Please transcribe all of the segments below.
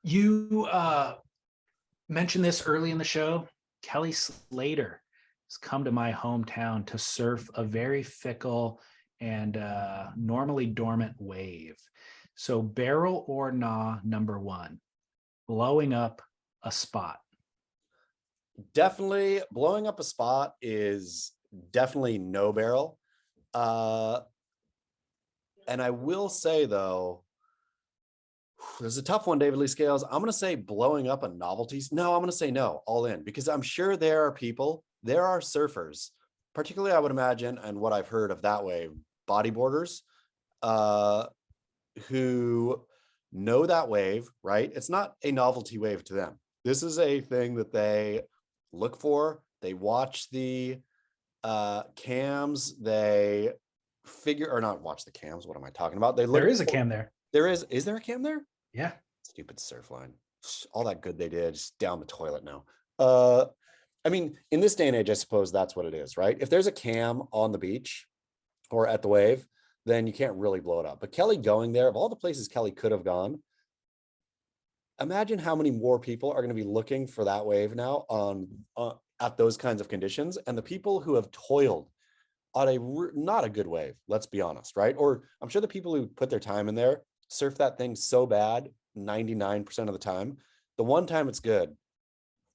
You mentioned this early in the show. Kelly Slater has come to my hometown to surf a very fickle and normally dormant wave. So, barrel or nah, number one, blowing up a spot. Definitely blowing up a spot is definitely no barrel. Uh, and I will say though, there's a tough one, David Lee Scales. I'm going to say blowing up a novelties. No, I'm going to say no, all in, because I'm sure there are surfers, particularly I would imagine, and what I've heard of that way, bodyboarders, uh, who know that wave, right? It's not a novelty wave to them. This is a thing that they look for. They watch the cams. They figure or not watch the cams. What am I talking about? They There look. is a cam there. There is there a cam there? Yeah. Stupid surf line. All that good they did, just down the toilet now. I mean, in this day and age, I suppose that's what it is, right? If there's a cam on the beach or at the wave, then you can't really blow it up. But Kelly going there, of all the places Kelly could have gone, imagine how many more people are going to be looking for that wave now on at those kinds of conditions, and the people who have toiled on not a good wave, let's be honest, right? Or I'm sure the people who put their time in there surf that thing so bad 99% of the time. The one time it's good,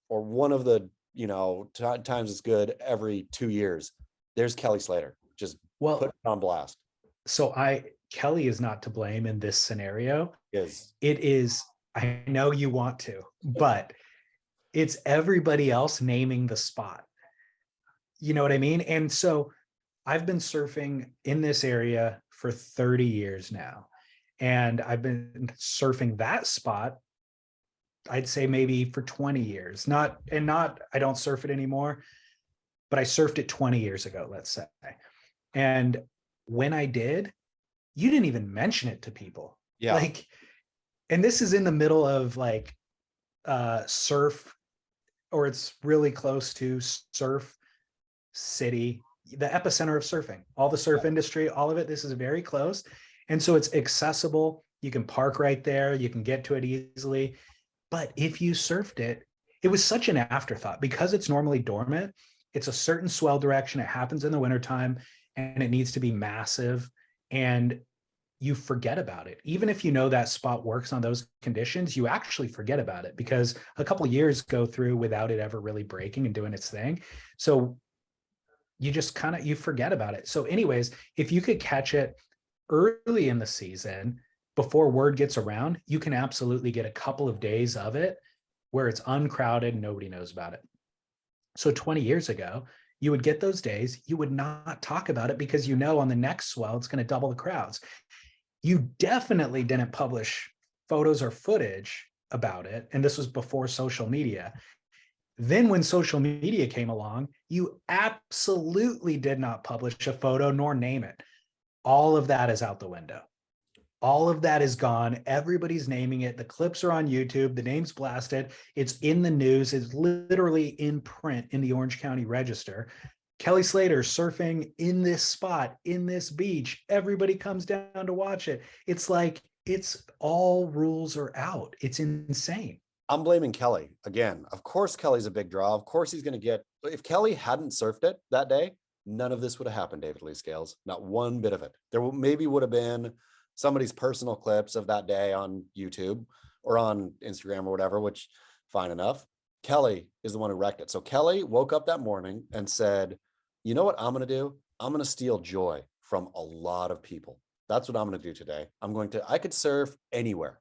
or one of the times it's good every 2 years. There's Kelly Slater, just put Well, it on blast. so Kelly is not to blame in this scenario. Is It is, I know you want to, but it's everybody else naming the spot. You know what I mean? And so I've been surfing in this area for 30 years now. And I've been surfing that spot, I'd say maybe for 20 years. I don't surf it anymore, but I surfed it 20 years ago, let's say. And when I did, you didn't even mention it to people. yeah, Like, and this is in the middle of like surf, or it's really close to surf city, the epicenter of surfing, all the surf industry, all of it. This is very close. And so it's accessible. You can park right there. You can get to it easily. But if you surfed it, it was such an afterthought because it's normally dormant. It's a certain swell direction. It happens in the wintertime and it needs to be massive. And you forget about it. Even if you know that spot works on those conditions, you actually forget about it because a couple of years go through without it ever really breaking and doing its thing. So you just you forget about it. So anyways, if you could catch it early in the season before word gets around, you can absolutely get a couple of days of it where it's uncrowded, nobody knows about it. So 20 years ago, you would get those days, you would not talk about it because on the next swell it's going to double the crowds. You definitely didn't publish photos or footage about it, and this was before social media. Then when social media came along, you absolutely did not publish a photo nor name it. All of that is out the window. All of that is gone. Everybody's naming it. The clips are on YouTube. The name's blasted. It's in the news. It's literally in print in the Orange County Register. Kelly Slater surfing in this spot, in this beach. Everybody comes down to watch it. It's like it's all rules are out. It's insane. I'm blaming Kelly again. Of course, Kelly's a big draw. Of course, he's going to get. If Kelly hadn't surfed it that day, none of this would have happened, David Lee Scales. Not one bit of it. There maybe would have been somebody's personal clips of that day on YouTube or on Instagram or whatever, which fine enough. Kelly is the one who wrecked it. So Kelly woke up that morning and said, you know what I'm going to do? I'm going to steal joy from a lot of people. That's what I'm going to do today. I could surf anywhere.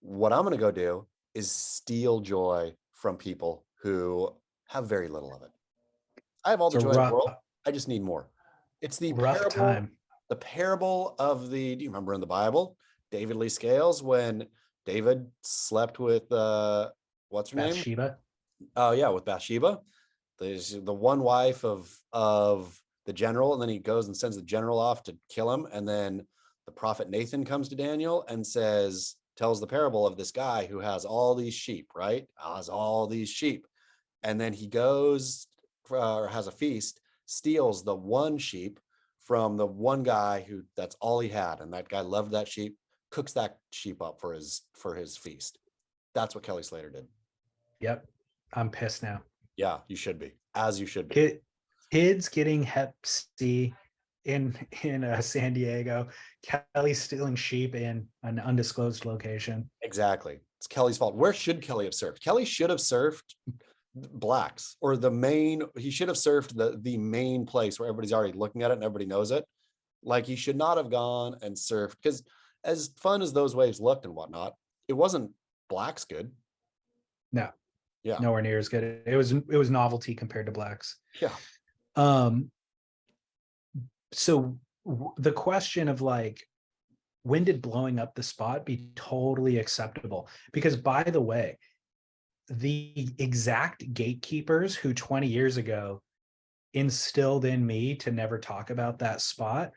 What I'm going to go do is steal joy from people who have very little of it. I have all It's the a joy in the rough, world. I just need more. It's rough time. the parable of do you remember in the Bible, David Lee Scales, when David slept with, what's her name? Bathsheba. Oh yeah. With Bathsheba. There's the one wife of the general. And then he goes and sends the general off to kill him. And then the prophet Nathan comes to Daniel and tells the parable of this guy who has all these sheep, right? Has all these sheep. And then he goes or has a feast, steals the one sheep from the one guy who that's all he had. And that guy loved that sheep, cooks that sheep up for his feast. That's what Kelly Slater did. Yep. I'm pissed now. Yeah, you should be, as you should be. Kids getting Hep C in San Diego. Kelly stealing sheep in an undisclosed location. Exactly. It's Kelly's fault. Where should Kelly have surfed? Kelly should have surfed blacks, or he should have surfed the main place where everybody's already looking at it and everybody knows it. Like, he should not have gone and surfed, because as fun as those waves looked and whatnot, it wasn't blacks good. No, Yeah. nowhere near as good. It was novelty compared to blacks. Yeah. So the question of like, when did blowing up the spot be totally acceptable? Because, by the way, the exact gatekeepers who 20 years ago instilled in me to never talk about that spot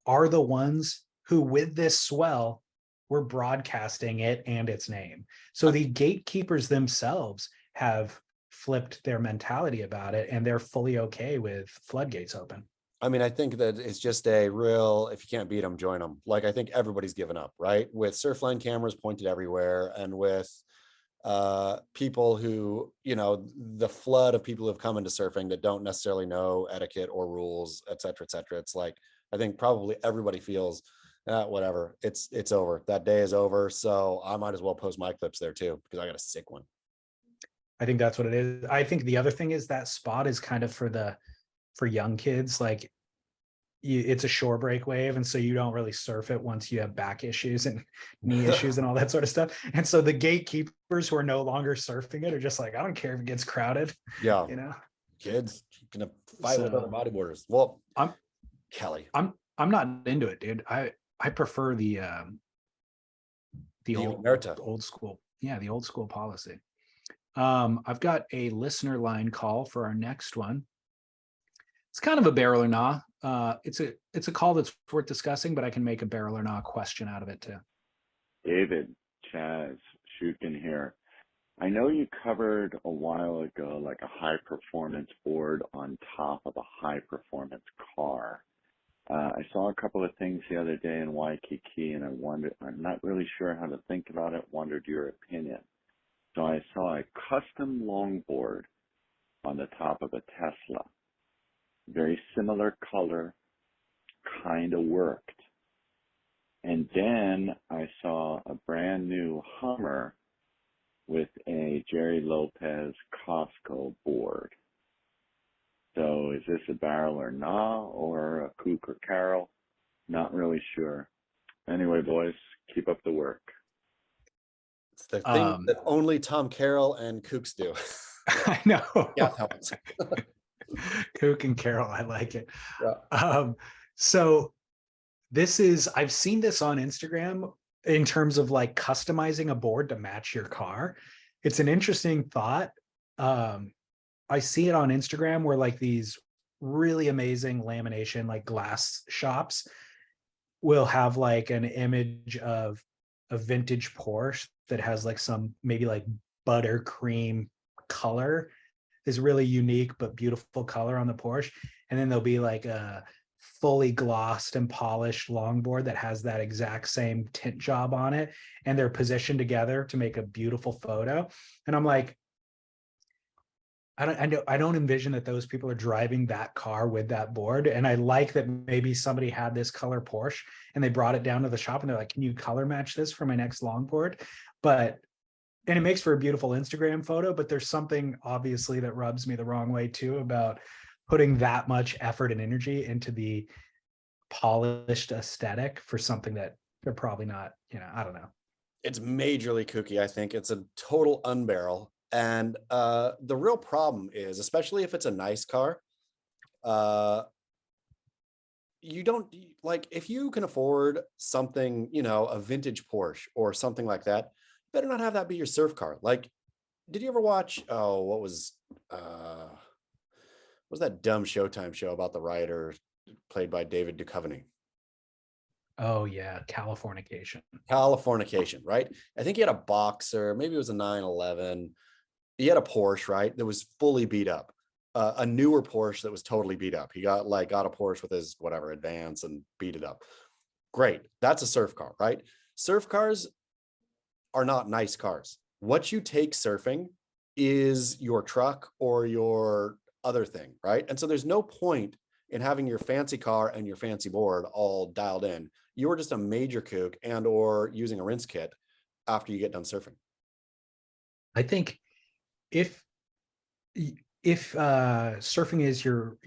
are the ones who, with this swell, were broadcasting it and its name. So the gatekeepers themselves have flipped their mentality about it, and they're fully okay with floodgates open. I mean, I think that it's just a real, if you can't beat them, join them. Like, I think everybody's given up, right? With Surfline cameras pointed everywhere, and with people who, the flood of people who have come into surfing that don't necessarily know etiquette or rules, et cetera, et cetera. It's like, I think probably everybody feels whatever, it's over. That day is over. So I might as well post my clips there too, because I got a sick one. I think that's what it is. I think the other thing is that spot is kind of for young kids. Like, it's a shore break wave, and so you don't really surf it once you have back issues and knee issues and all that sort of stuff. And so the gatekeepers who are no longer surfing it are just like, I don't care if it gets crowded. Yeah, kids gonna fight with other bodyboarders. Well, Kelly, I'm not into it, dude. I prefer the old school. Yeah, the old school policy. I've got a listener line call for our next one. It's kind of a barrel or nah. It's a call that's worth discussing, but I can make a barrel or nah question out of it too. David, Chaz, Shukin here. I know you covered a while ago like a high performance board on top of a high performance car. I saw a couple of things the other day in Waikiki, and I'm not really sure how to think about it, wondered your opinion. So I saw a custom longboard on the top of a Tesla. Very similar color, kind of worked. And then I saw a brand new Hummer with a Jerry Lopez Costco board. So is this a barrel or nah, or a kook or Carol? Not really sure. Anyway, boys, keep up the work. It's the thing that only Tom Carroll and Kooks do. I know. Yeah. Kook and Carol, I like it. Yeah. So I've seen this on Instagram in terms of like customizing a board to match your car. It's an interesting thought. I see it on Instagram where like these really amazing lamination, like glass shops will have like an image of a vintage Porsche that has like some maybe like buttercream color, is really unique but beautiful color on the Porsche. And then there'll be like a fully glossed and polished longboard that has that exact same tint job on it, and they're positioned together to make a beautiful photo. And I'm like, I don't envision that those people are driving that car with that board. And I like that maybe somebody had this color Porsche and they brought it down to the shop and they're like, can you color match this for my next longboard? And it makes for a beautiful Instagram photo, but there's something obviously that rubs me the wrong way too about putting that much effort and energy into the polished aesthetic for something that they're probably not, I don't know. It's majorly kooky. I think it's a total unbarrel. And the real problem is, especially if it's a nice car, you don't like, if you can afford something, a vintage Porsche or something like that, better not have that be your surf car. Like, did you ever watch, what was that dumb Showtime show about the writer played by David Duchovny? Oh yeah, Californication, right? I think he had a Boxer, maybe it was a 911. He had a Porsche, right, that was fully beat up. A newer Porsche that was totally beat up. He got a Porsche with his whatever Advance and beat it up. Great. That's a surf car, right? Surf cars are not nice cars. what you take surfing is your truck or your other thing, right? And so there's no point in having your fancy car and your fancy board all dialed in. You're just a major kook and or using a rinse kit after you get done surfing. I think if surfing is your,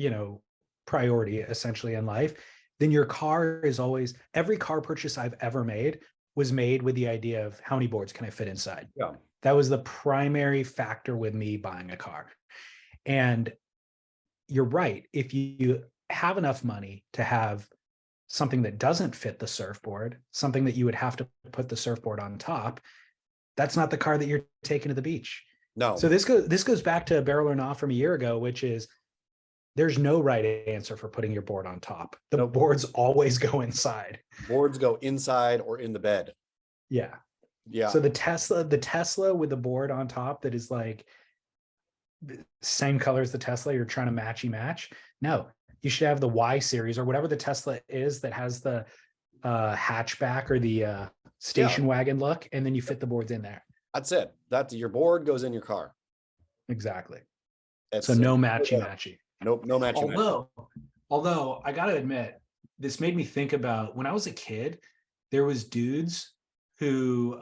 priority essentially in life, then your car is always, every car purchase I've ever made was made with the idea of how many boards can I fit inside. Yeah. That was the primary factor with me buying a car. And you're right. If you have enough money to have something that doesn't fit the surfboard, something that you would have to put the surfboard on top, that's not the car that you're taking to the beach. No. So this goes back to Barrel or Not from a year ago, which is there's no right answer for putting your board on top. The boards always go inside. Boards go inside or in the bed. Yeah. Yeah. So the Tesla with the board on top that is like same color as the Tesla, you're trying to match. No, you should have the Y series or whatever the Tesla is that has the hatchback or the station wagon look, and then you fit the boards in there. That's it. That's your board goes in your car. Exactly. It's, so no matchy. Nope, no matchy. Although I gotta admit, this made me think about when I was a kid, there was dudes who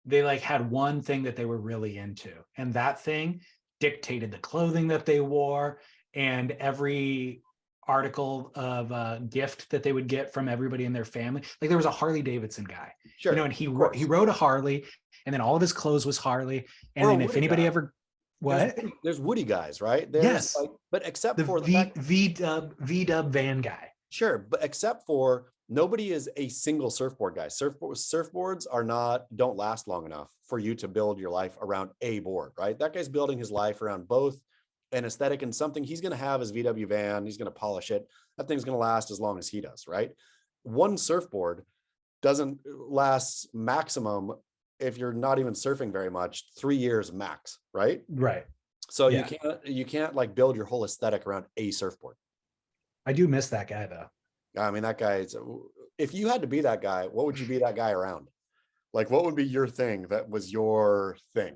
they like had one thing that they were really into, and that thing dictated the clothing that they wore and every article of gift that they would get from everybody in their family. Like there was a Harley Davidson guy, sure, and he rode a Harley, and then all of his clothes was Harley. And then if anybody ever there's Woody guys, right? There's yes, but except the for the V-dub van guy. Sure, but except for nobody is a single surfboard guy. Surfboards don't last long enough for you to build your life around a board, right? That guy's building his life around both an aesthetic and something he's going to have his VW van. He's going to polish it. That thing's going to last as long as he does, right? One surfboard doesn't last maximum, if you're not even surfing very much, 3 years max, right? Right. So you can't like build your whole aesthetic around a surfboard. I do miss that guy though. I mean, that guy, if you had to be that guy, what would you be that guy around? Like, what would be your thing that was your thing?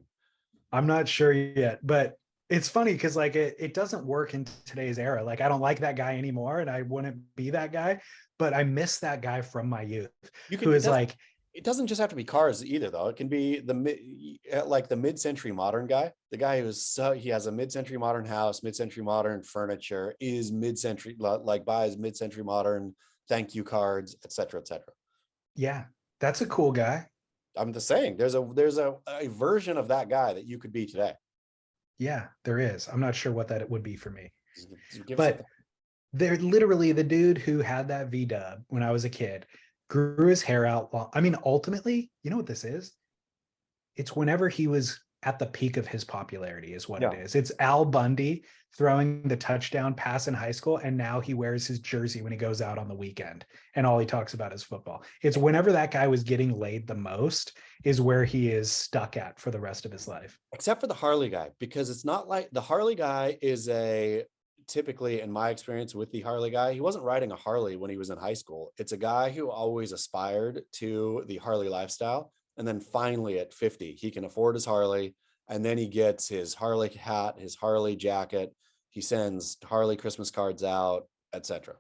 I'm not sure yet, but it's funny because like it doesn't work in today's era. Like I don't like that guy anymore and I wouldn't be that guy, but I miss that guy from my youth who is like, it doesn't just have to be cars either though. It can be the mid-century modern guy, the guy he has a mid-century modern house, mid-century modern furniture, is mid-century, like buys mid-century modern thank you cards, etc. Yeah, that's a cool guy. I'm just saying there's a version of that guy that you could be today. Yeah, there is. I'm not sure what that it would be for me, but they're literally the dude who had that V-dub when I was a kid, grew his hair out long. I mean, ultimately, you know what this is? It's whenever he was at the peak of his popularity is what it is. It's Al Bundy throwing the touchdown pass in high school, and now he wears his jersey when he goes out on the weekend, and all he talks about is football. It's whenever that guy was getting laid the most is where he is stuck at for the rest of his life. Except for the Harley guy, because it's not like the Harley guy is typically, in my experience with the Harley guy, he wasn't riding a Harley when he was in high school. It's a guy who always aspired to the Harley lifestyle. And then finally at 50, he can afford his Harley. And then he gets his Harley hat, his Harley jacket. He sends Harley Christmas cards out, etc.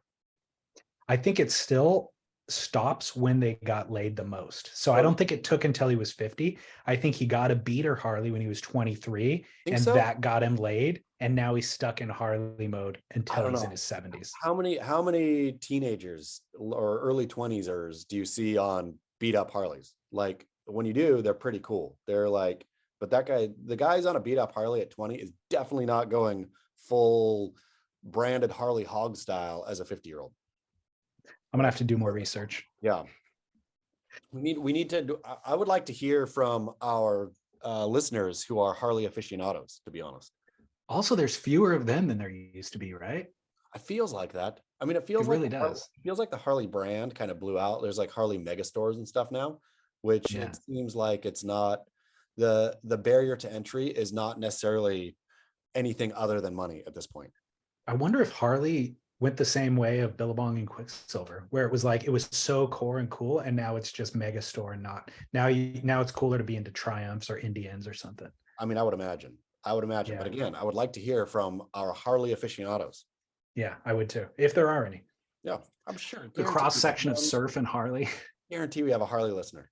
I think it still stops when they got laid the most. So I don't think it took until he was 50. I think he got a beater Harley when he was 23 and that got him laid. And now he's stuck in Harley mode until he's in his 70s. How many teenagers or early 20s do you see on beat up Harleys? Like when you do, they're pretty cool. They're like, but the guy's on a beat up Harley at 20 is definitely not going full branded Harley hog style as a 50-year-old. I'm gonna have to do more research. Yeah. We need to I would like to hear from our listeners who are Harley aficionados, to be honest. Also, there's fewer of them than there used to be, right? It feels like that. I mean, it really does. It feels like the Harley brand kind of blew out. There's like Harley mega stores and stuff now, which it seems like it's not the barrier to entry is not necessarily anything other than money at this point. I wonder if Harley went the same way of Billabong and Quicksilver, where it was like it was so core and cool, and now it's just mega store and not now. Now it's cooler to be into Triumphs or Indians or something. I mean, I would imagine. But Yeah, again, I would like to hear from our Harley aficionados. yeah, I would too, if there are any. Yeah, I'm sure. The Guarantee cross we section have of one. surf and Harley. Guarantee we have a Harley listener.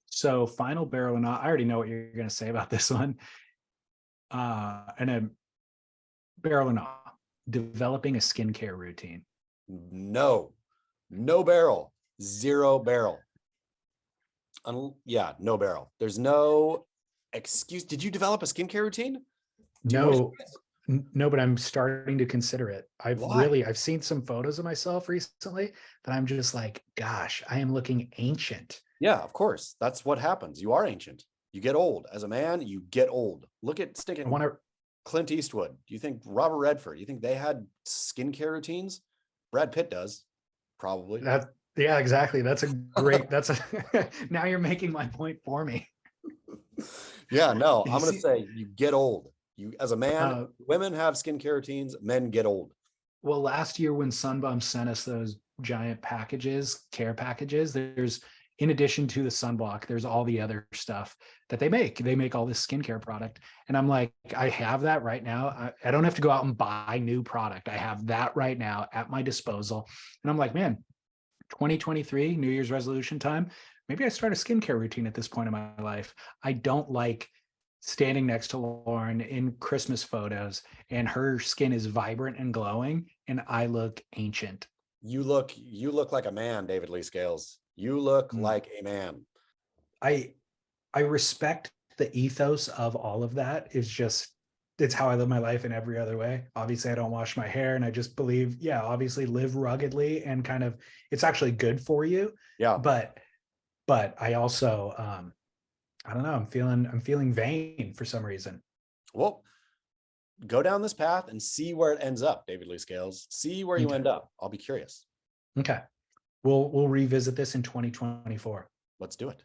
So final barrel and I already know what you're going to say about this one. And a barrel and developing a skincare routine. No barrel, 0 barrel. Yeah, no barrel. There's no excuse. Did you develop a skincare routine? No, but I'm starting to consider it. Why? I've seen some photos of myself recently that I'm just like, gosh, I am looking ancient. Yeah, of course. That's what happens. You are ancient. You get old. As a man, you get old. Look at I want to, Clint Eastwood. Do you think Robert Redford, you think they had skincare routines? Brad Pitt does, probably. yeah, exactly. That's a great, now you're making my point for me. Yeah, no, I'm You going to see- say you get old. You, as a man, women have skincare routines, men get old. Well, last year when Sunbum sent us those giant care packages, there's, in addition to the sunblock, there's all the other stuff that they make. They make all this skincare product. And I'm like, I have that right now. I don't have to go out and buy new product. I have that right now at my disposal. And I'm like, man, 2023, New Year's resolution time. Maybe I start a skincare routine at this point in my life. I don't like standing next to Lauren in Christmas photos and her skin is vibrant and glowing and I look ancient. You look like a man, David Lee Scales. You look like a man. I respect the ethos of all of that. It's how I live my life in every other way. Obviously, I don't wash my hair and I just believe, yeah, obviously live ruggedly and kind of, it's actually good for you. Yeah. But I also, I don't know, I'm feeling vain for some reason. Well, go down this path and see where it ends up, David Lee Scales. See where you end up. I'll be curious. Okay. We'll revisit this in 2024. Let's do it.